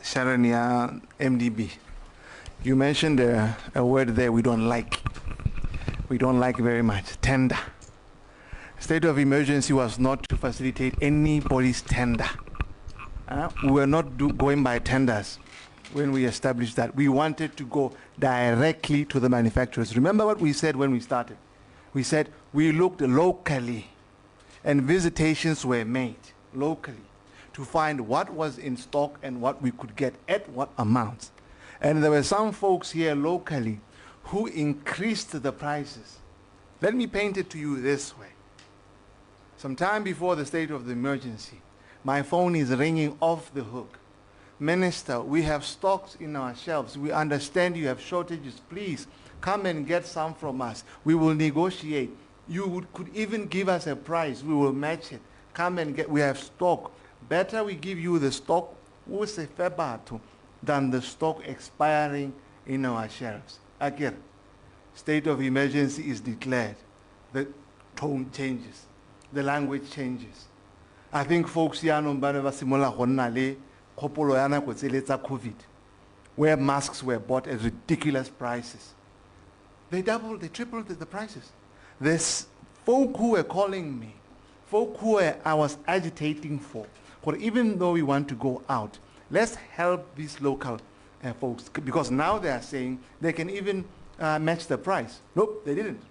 Sharania MDB. You mentioned a word there we don't like. We don't like very much. Tender. State of emergency was not to facilitate anybody's tender. We were not going by tenders when we established that. We wanted to go directly to the manufacturers. Remember what we said when we started? We said we looked locally, and visitations were made locally to find what was in stock and what we could get at what amounts. And there were some folks here locally who increased the prices. Let me paint it to you this way. Some time before the state of the emergency, my phone is ringing off the hook. Minister, we have stocks in our shelves. We understand you have shortages. Please come and get some from us. We will negotiate. You could even give us a price. We will match it. Come and get. We have stock. Better we give you the stock than the stock expiring in our shelves. Again, state of emergency is declared. The tone changes. The language changes. I think folks here COVID, where masks were bought at ridiculous prices. They doubled, they tripled the prices. There's folk who were calling me, folk who I was agitating for even though we want to go out, let's help these local folks, because now they are saying they can even match the price. Nope, they didn't.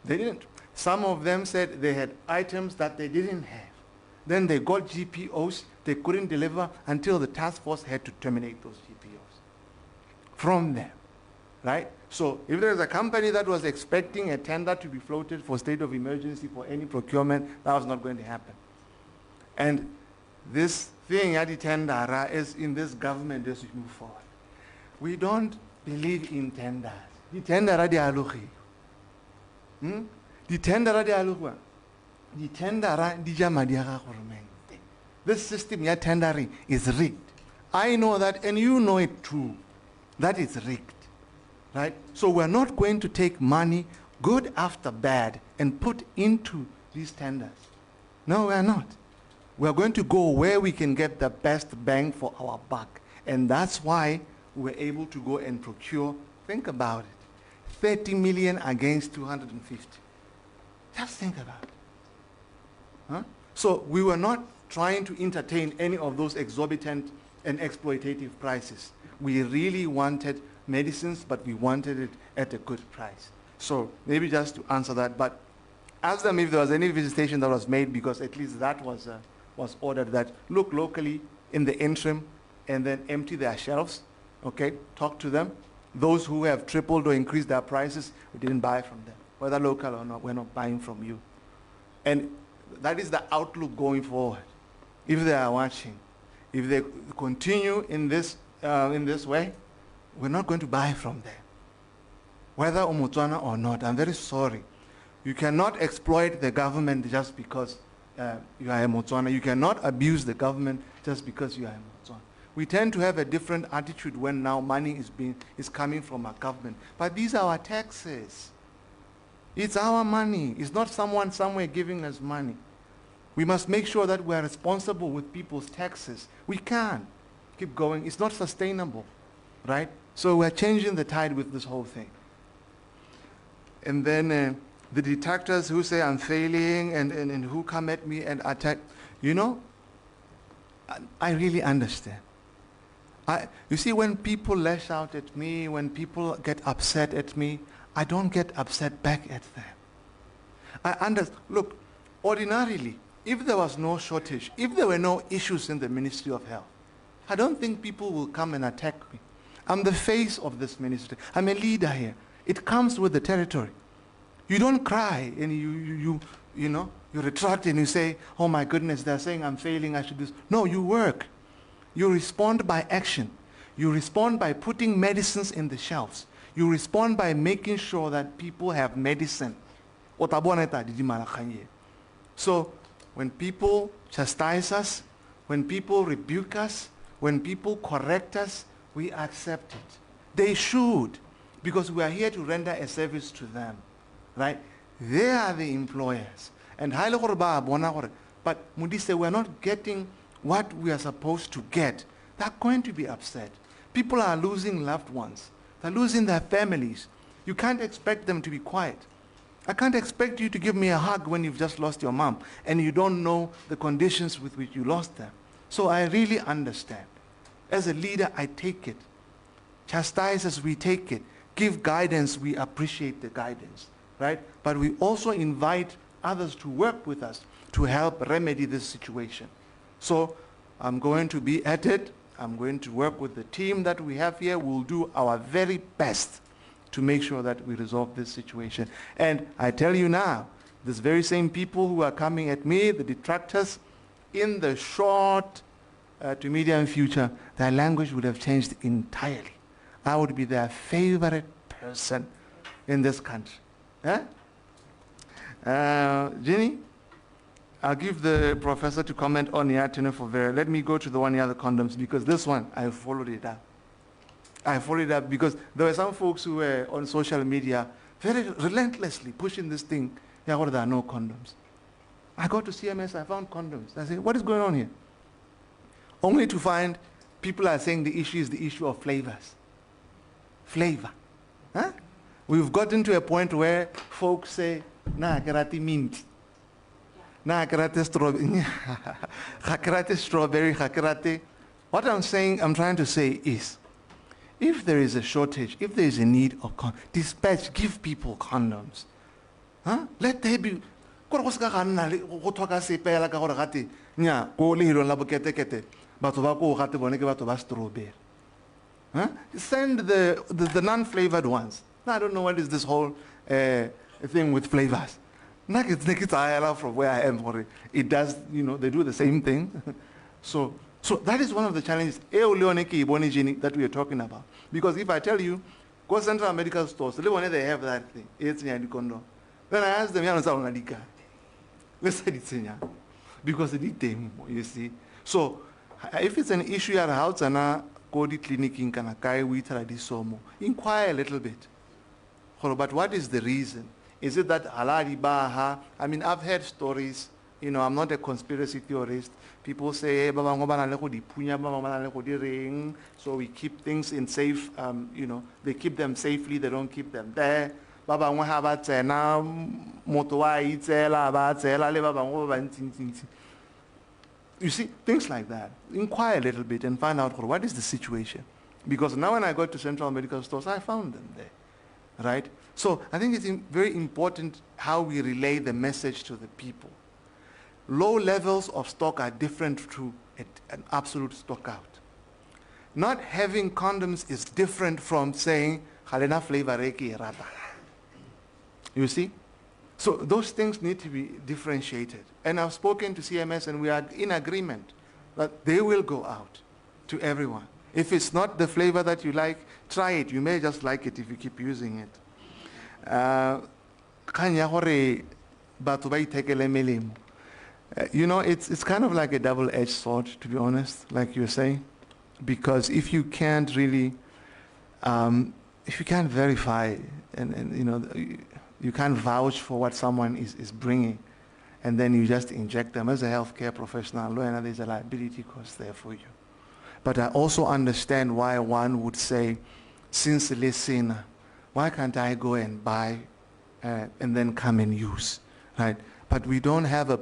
They didn't. Some of them said they had items that they didn't have. Then they got GPOs, they couldn't deliver until the task force had to terminate those GPOs from them, right? So if there's a company that was expecting a tender to be floated for state of emergency for any procurement, that was not going to happen. And this thing at the tender is in this government as we move forward. We don't believe in tenders. The tender are the aluhi. The tender are the aluhi. The tender are the jamadiaga. This system ya tendering is rigged. I know that, and you know it too. That is rigged, right? So we're not going to take money, good after bad, and put into these tenders. No, we're not. We're going to go where we can get the best bang for our buck. And that's why we're able to go and procure, think about it, 30 million against 250. Just think about it. Huh? So we were not trying to entertain any of those exorbitant and exploitative prices. We really wanted medicines, but we wanted it at a good price. So maybe just to answer that, but ask them if there was any visitation that was made, because at least that was ordered, that look locally in the interim and then empty their shelves, okay? Talk to them. Those who have tripled or increased their prices, we didn't buy from them. Whether local or not, we're not buying from you. And that is the outlook going forward. If they are watching, if they continue in this way, we're not going to buy from them. Whether Botswana or not, I'm very sorry. You cannot exploit the government just because you are a Botswana. You cannot abuse the government just because you are a Botswana. We tend to have a different attitude when now money is coming from our government. But these are our taxes. It's our money. It's not someone somewhere giving us money. We must make sure that we are responsible with people's taxes. We can't keep going. It's not sustainable, right? So we're changing the tide with this whole thing. And then the detractors who say I'm failing and who come at me and attack, you know, I really understand. You see, when people lash out at me, when people get upset at me, I don't get upset back at them. I understand. Look, ordinarily, if there was no shortage, if there were no issues in the Ministry of Health, I don't think people will come and attack me. I'm the face of this ministry. I'm a leader here. It comes with the territory. You don't cry and you retract and you say, oh my goodness, they're saying I'm failing, I should do this. No, you work. You respond by action. You respond by putting medicines in the shelves. You respond by making sure that people have medicine. So when people chastise us, when people rebuke us, when people correct us, we accept it. They should, because we are here to render a service to them, right? They are the employers. And but Modise, we're not getting what we are supposed to get. they're going to be upset. People are losing loved ones. They're losing their families. You can't expect them to be quiet. I can't expect you to give me a hug when you've just lost your mom and you don't know the conditions with which you lost them. So I really understand. As a leader, I take it. Chastise as we take it. Give guidance, we appreciate the guidance, right? But we also invite others to work with us to help remedy this situation. So I'm going to be at it. I'm going to work with the team that we have here. We'll do our very best to make sure that we resolve this situation. And I tell you now, these very same people who are coming at me, the detractors, in the short to medium future, their language would have changed entirely. I would be their favorite person in this country. Jenny, I'll give the professor to comment on the for Vera. Let me go to the one here, the condoms, because this one, I followed it up. I followed it up because there were some folks who were on social media very relentlessly pushing this thing. Yeah, what, there are no condoms. I got to CMS, I found condoms. I said, what is going on here? Only to find people are saying the issue is the issue of flavors. Flavor. Huh? We've gotten to a point where folks say, nah, karate mint. Nah, karate strawberry. Karate strawberry, karate. What I'm trying to say is, if there is a shortage, if there is a need of dispatch, give people condoms. Huh? Let there be. Huh? Send the non-flavored ones. I don't know what is this whole thing with flavors. From where I am, it does, they do the same thing. So that is one of the challenges that we are talking about. Because if I tell you, go central medical stores, they have that thing. Then I ask them, let's say it's because they need them, you see. So if it's an issue at house and go to clinic in Kanakai, we try this somo. Inquire a little bit. But what is the reason? Is it that halali baha? I mean, I've heard stories. I'm not a conspiracy theorist. People say, so we keep things in safe, they keep them safely, they don't keep them there. You see, things like that. Inquire a little bit and find out what is the situation. Because now when I go to central medical stores, I found them there, right? So I think it's very important how we relay the message to the people. Low levels of stock are different to an absolute stock out. Not having condoms is different from saying, Halena flavor reki rata. You see? So those things need to be differentiated. And I've spoken to CMS and we are in agreement that they will go out to everyone. If it's not the flavor that you like, try it. You may just like it if you keep using it. It's kind of like a double-edged sword, to be honest, like you're saying. Because if you can't really, if you can't verify and you can't vouch for what someone is bringing, and then you just inject them as a healthcare professional, there's a liability cost there for you. But I also understand why one would say, since listen, why can't I go and buy and then come and use, right? But we don't have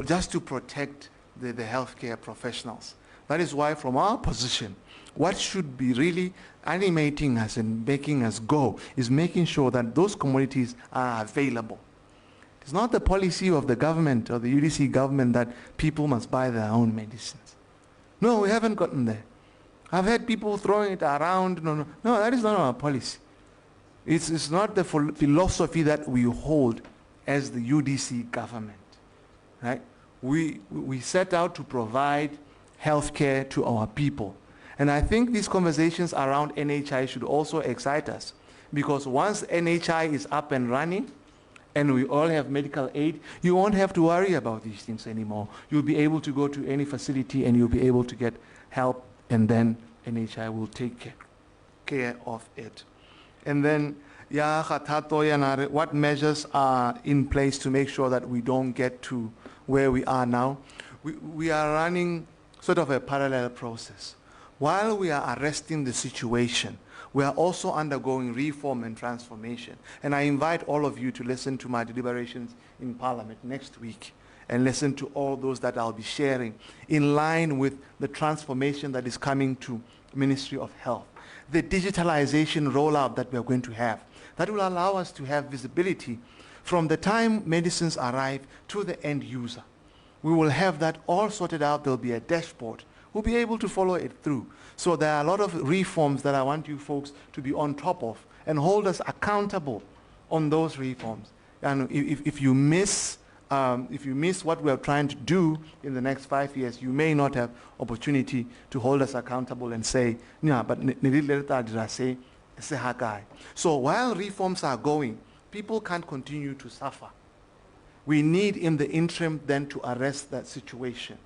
just to protect the healthcare professionals. That is why from our position, what should be really animating us and making us go is making sure that those commodities are available. It's not the policy of the government or the UDC government that people must buy their own medicines. No, we haven't gotten there. I've had people throwing it around. No, that is not our policy. It's not the philosophy that we hold as the UDC government, right? We set out to provide health care to our people. And I think these conversations around NHI should also excite us, because once NHI is up and running and we all have medical aid, you won't have to worry about these things anymore. You'll be able to go to any facility and you'll be able to get help, and then NHI will take care of it. And then, what measures are in place to make sure that we don't get to where we are now? We are running sort of a parallel process. while we are arresting the situation, we are also undergoing reform and transformation. And I invite all of you to listen to my deliberations in Parliament next week and listen to all those that I'll be sharing in line with the transformation that is coming to Ministry of Health. The digitalization rollout that we are going to have, that will allow us to have visibility from the time medicines arrive to the end user. We will have that all sorted out. There'll be a dashboard. We'll be able to follow it through. So there are a lot of reforms that I want you folks to be on top of and hold us accountable on those reforms. And if you miss what we are trying to do in the next 5 years, you may not have opportunity to hold us accountable and say, yeah, but so while reforms are going, people can't continue to suffer. We need in the interim then to arrest that situation.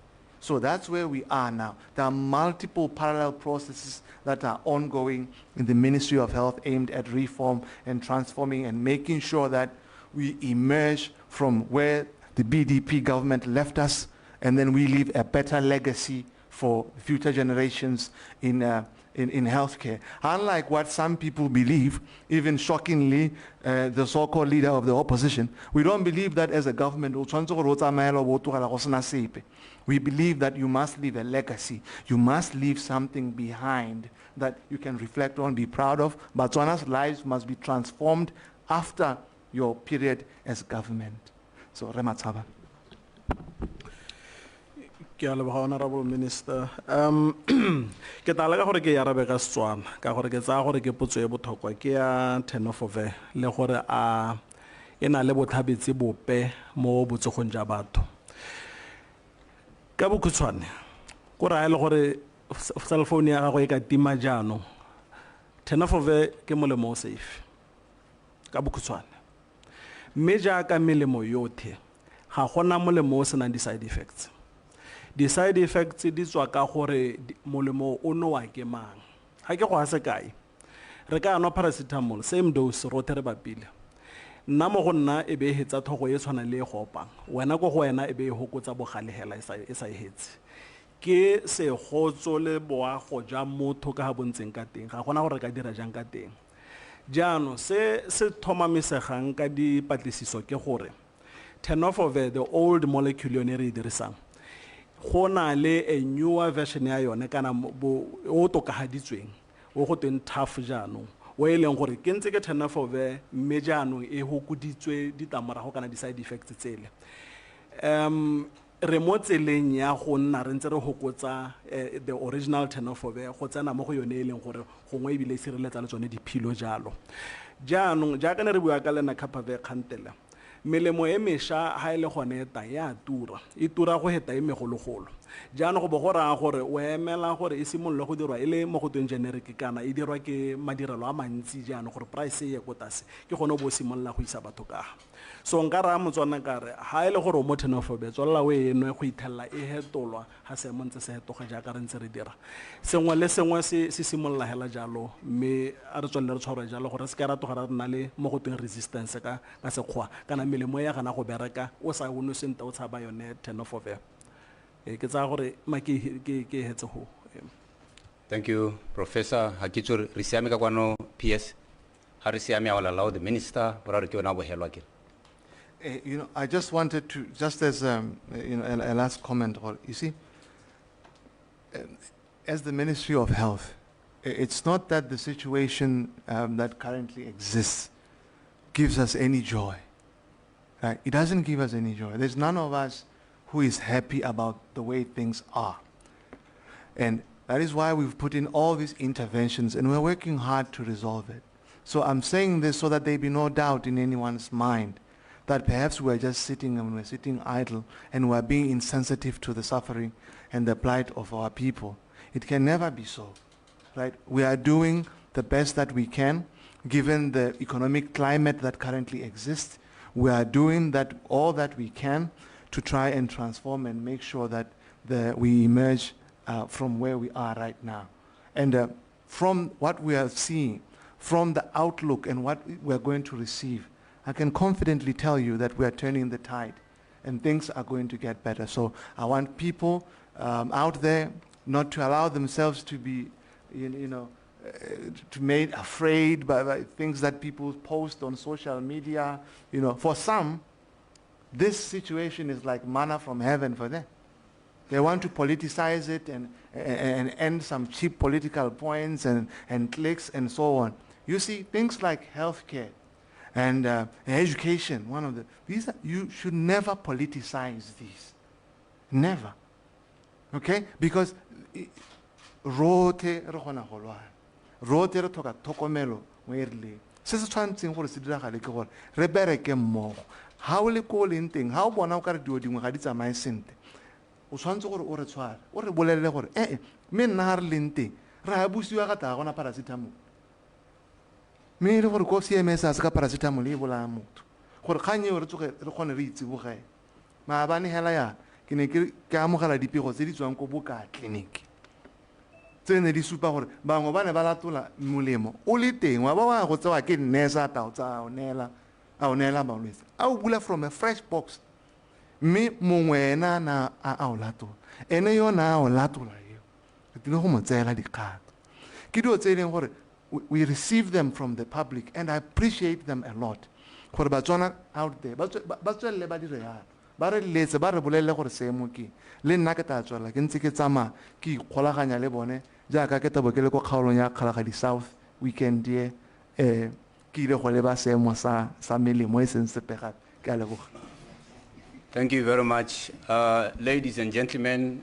So that's where we are now. There are multiple parallel processes that are ongoing in the Ministry of Health aimed at reform and transforming and making sure that we emerge from where the BDP government left us, and then we leave a better legacy for future generations in healthcare. Unlike what some people believe, even shockingly, the so-called leader of the opposition, we don't believe that as a government. We believe that you must leave a legacy. You must leave something behind that you can reflect on, be proud of. Botswana's lives must be transformed after your period as government. So, Rematsaba. Honorable Minister. Ke talaga gore ke yarabe ka Setswana ka gore ke tsaya gore ke potso e botlhokwa ke ya tenofove le gore a ena le botlhabetse bope mo botsogong ja batho. Ka bokhutshwane go raya le gore cell phone ya gago e ka tima jaanong tenofove ke molemo o safe ka bokhutshwane mme jaaka melemo yotlhe ga gona molemo o senang di-side effects. Di-side effects di tswa ka gore molemo o nowa ke mang. Ha ke go ha sekai re ka anwa paracetamol same dose rote re bapile nna mo go nna e be hetsa thogo e tshwana le go opang wena go wena e be e hokotsa bogalegela e sa hetse ke se gotso le boa go ja motho ka ha bontseng ka teng ga gona gore ka dira jang ka teng. Jaanong se thomamisegang ka dipatlisiso ke gore tenofovir, the old molecule yone re dirisang go na le a newer version ya yone kana o tokahaditsweng o go teng tough jaanong o e leng gore ke ntse ke tenofovir mme jaanong e hokuditswe ditamorago kana di-side effects tsele. Re mo tseleng ya go nna re ntse re hokotsa the original tenofovir go tsena mo go yone e leng gore gongwe ebile e sireletsa le tsone diphilo jalo. Jaanong jaaka ne re bua ka lena Capavir kgantela melemo e mesha ha ile gone eta ya tura e tura go heta e megologolo. Jaanong go bo go raya gore o emela gore e simolole go dirwa ile mo go tweng generic kana e dirwa ke madirelo a mantsi jaanong gore price e ye go tase ke gone bo simolola go isa batho ka. So nka ra Motswana ka re ha ile gore o mo tenofovir tswalla o enwe go ithella e hetolwa ha se montse se hetoga jaaka re ntse re dira sengwe le sengwe se simolola hela jalo mme a re tswelle re tshwara jalo gore se ka rato ga re na le mo go tweng resistance ka sekgwa kana melemo ya gana go bereka o sa uno senta o tshaba yone tenofovir. Ke tsa gore ma ke hetse ho. Thank you, Professor Hakitsur. Risiame ka kwano PS. Ha risiame a allow the minister bora re ke ona bo helwa ke. I just wanted to, just as a last comment, or you see, as the Ministry of Health, it's not that the situation that currently exists gives us any joy. Right? It doesn't give us any joy. There's none of us who is happy about the way things are. And that is why we've put in all these interventions and we're working hard to resolve it. So I'm saying this so that there be no doubt in anyone's mind that perhaps we're just sitting and we're sitting idle and we're being insensitive to the suffering and the plight of our people. It can never be so, right? We are doing the best that we can given the economic climate that currently exists. We are doing all that we can to try and transform and make sure that we emerge from where we are right now. And from what we are seeing, from the outlook and what we're going to receive, I can confidently tell you that we are turning the tide and things are going to get better. So I want people out there not to allow themselves to be, to made afraid by things that people post on social media. For some, this situation is like manna from heaven for them. They want to politicize it and end some cheap political points and clicks and so on. You see, things like healthcare and education, you should never politicize these. Never. Okay? Because rote re gona go lwana. Rote re thoka thokomelo mo e rileng. Se se tshwantseng gore se diragale ke gore re bereke mmogo. Ha o le ko leng teng, ha o bona o ka re dio dingwe ga di tsamaye sentle. O tshwantse gore o re tshware, o re bolelele gore me nna ha re leng teng, re ha busiwa ka ta gona paracetamol. Me ile gore ko CMS a se ka paracetamol e bolaya motho. Gore kganye re tsoge re kgone re itsibogela. Maabane hela ya ke ne ke amogela dipego tse di tswang ko boka clinic. Tse ne di supa gore bangwe ba ne ba latola molemo o le teng wa ba wa go tsewa ke nurse a tao tsa o neela balwetse a o bula from a fresh box. Me mongwe ena na a o latola ene yona a o latola eo re tlile go mo tseela dikgato ke dio tse leng gore we receive them from the public and I appreciate them a lot gore Batswana out there ba tswelle ba dire yana ba re letse ba re bolelle gore seemo ke le nna ke tla tswela ke ntse ke tsama ke ikgolaganya le bone jaaka ke tabo ke le go kgaolong ya Kgalagadi South weekend ye ke ile go leba seemo sa melemo e seng sepegape ke a leboga. Thank you very much. Ladies and gentlemen,